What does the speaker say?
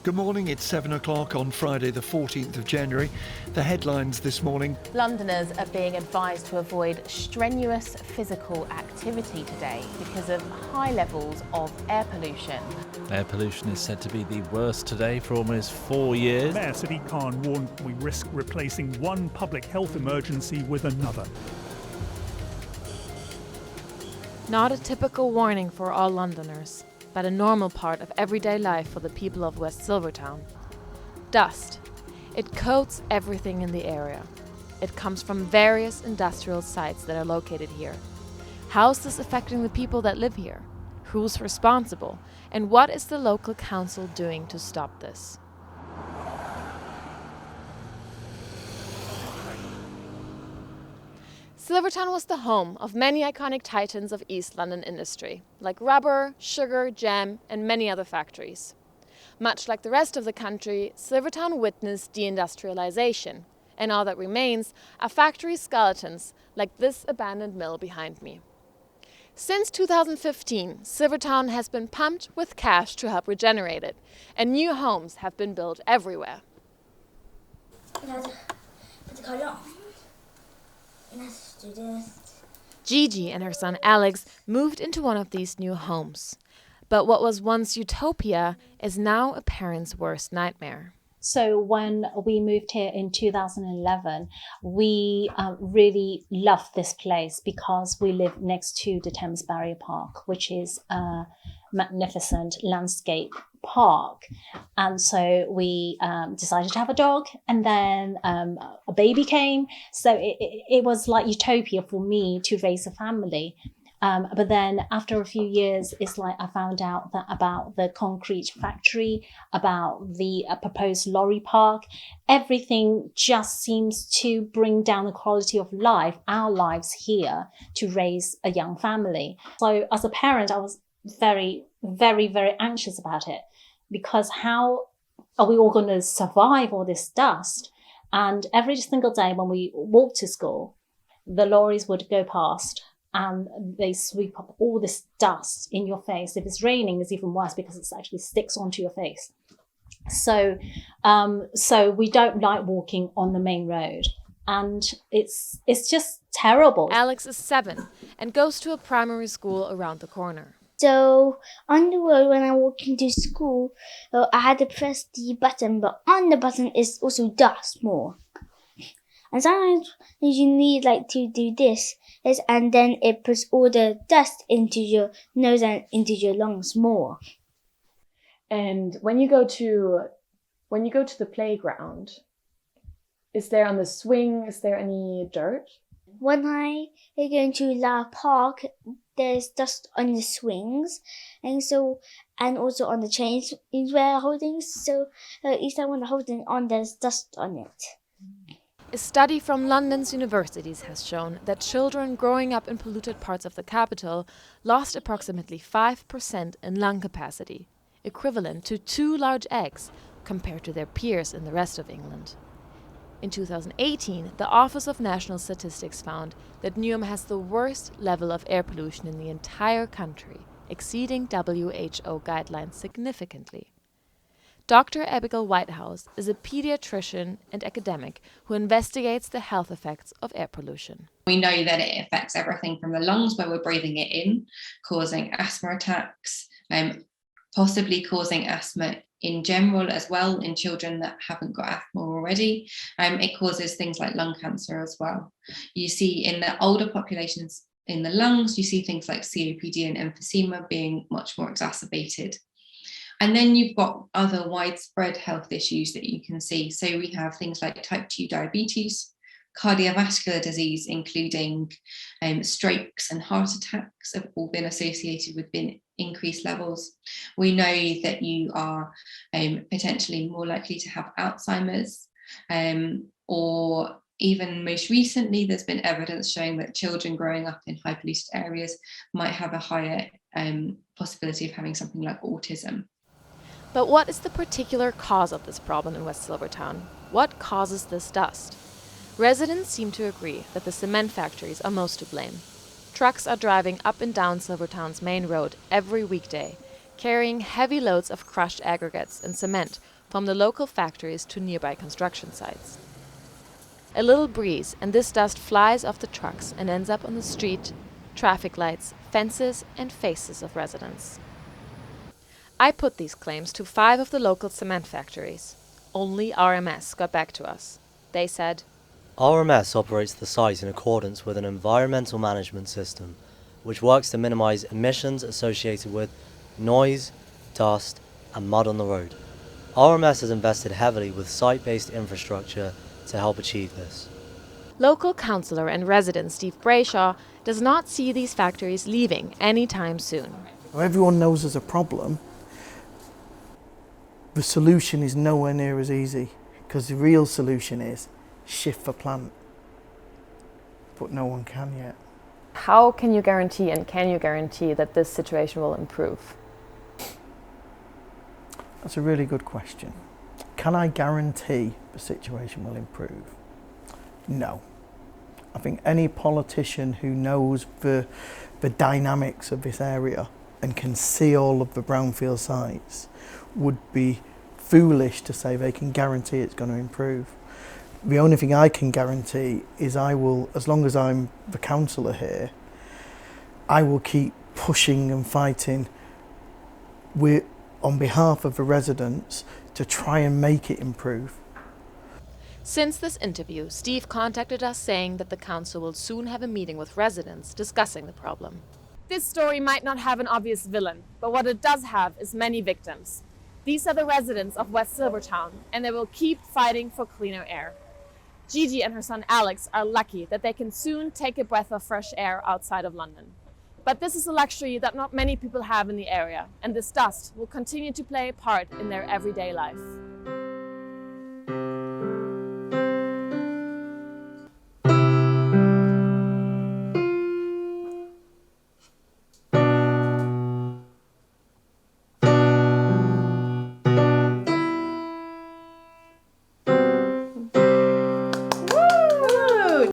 Good morning, it's 7 o'clock on Friday the 14th of January. The headlines this morning. Londoners are being advised to avoid strenuous physical activity today because of high levels of air pollution. Air pollution is said to be the worst today for almost 4 years. Mayor Sadiq Khan warned we risk replacing one public health emergency with another. Not a typical warning for all Londoners, but a normal part of everyday life for the people of West Silvertown. Dust. It coats everything in the area. It comes from various industrial sites that are located here. How is this affecting the people that live here? Who's responsible? And what is the local council doing to stop this? Silvertown was the home of many iconic titans of East London industry, like rubber, sugar, jam, and many other factories. Much like the rest of the country, Silvertown witnessed deindustrialization, and all that remains are factory skeletons like this abandoned mill behind me. Since 2015, Silvertown has been pumped with cash to help regenerate it, and new homes have been built everywhere. Gigi and her son Alex moved into one of these new homes. But what was once utopia is now a parent's worst nightmare. So when we moved here in 2011, we really loved this place because we live next to the Thames Barrier Park, which is a magnificent landscape park. And so we decided to have a dog, and then a baby came. So it was like utopia for me to raise a family. But then after a few years, it's like I found out that about the concrete factory, about the proposed lorry park, everything just seems to bring down the quality of life, our lives here, to raise a young family. So as a parent, I was very, very, very anxious about it, because how are we all going to survive all this dust? And every single day when we walked to school, the lorries would go past, and they sweep up all this dust in your face. If it's raining, it's even worse because it actually sticks onto your face. So we don't like walking on the main road, and it's just terrible. Alex is 7 and goes to a primary school around the corner. So on the road when I walk into school, I had to press the button, but on the button is also dust more. And sometimes you need to do this, and then it puts all the dust into your nose and into your lungs more. And when you go to the playground, is there on the swing, is there any dirt? When I go into Lamotte Park, there's dust on the swings, and also on the chains we're holding. So each time when I'm holding on, there's dust on it. A study from London's universities has shown that children growing up in polluted parts of the capital lost approximately 5% in lung capacity, equivalent to 2 large eggs compared to their peers in the rest of England. In 2018, the Office of National Statistics found that Newham has the worst level of air pollution in the entire country, exceeding WHO guidelines significantly. Dr. Abigail Whitehouse is a pediatrician and academic who investigates the health effects of air pollution. We know that it affects everything from the lungs, where we're breathing it in, causing asthma attacks, possibly causing asthma in general as well in children that haven't got asthma already. It causes things like lung cancer as well. You see in the older populations in the lungs, you see things like COPD and emphysema being much more exacerbated. And then you've got other widespread health issues that you can see. So we have things like type 2 diabetes, cardiovascular disease, including strokes and heart attacks have all been associated with increased levels. We know that you are potentially more likely to have Alzheimer's, or even most recently, there's been evidence showing that children growing up in high polluted areas might have a higher possibility of having something like autism. But what is the particular cause of this problem in West Silvertown? What causes this dust? Residents seem to agree that the cement factories are most to blame. Trucks are driving up and down Silvertown's main road every weekday, carrying heavy loads of crushed aggregates and cement from the local factories to nearby construction sites. A little breeze and this dust flies off the trucks and ends up on the street, traffic lights, fences and faces of residents. I put these claims to 5 of the local cement factories. Only RMS got back to us. They said, RMS operates the site in accordance with an environmental management system, which works to minimise emissions associated with noise, dust and mud on the road. RMS has invested heavily with site-based infrastructure to help achieve this. Local councillor and resident Steve Brayshaw does not see these factories leaving anytime soon. Everyone knows there's a problem. The solution is nowhere near as easy, because the real solution is shift the plant. But no one can yet. How can you guarantee, and can you guarantee, that this situation will improve? That's a really good question. Can I guarantee the situation will improve? No. I think any politician who knows the dynamics of this area and can see all of the brownfield sites would be foolish to say they can guarantee it's going to improve. The only thing I can guarantee is I will, as long as I'm the councillor here, I will keep pushing and fighting on behalf of the residents to try and make it improve. Since this interview, Steve contacted us saying that the council will soon have a meeting with residents discussing the problem. This story might not have an obvious villain, but what it does have is many victims. These are the residents of West Silvertown, and they will keep fighting for cleaner air. Gigi and her son Alex are lucky that they can soon take a breath of fresh air outside of London. But this is a luxury that not many people have in the area, and this dust will continue to play a part in their everyday life.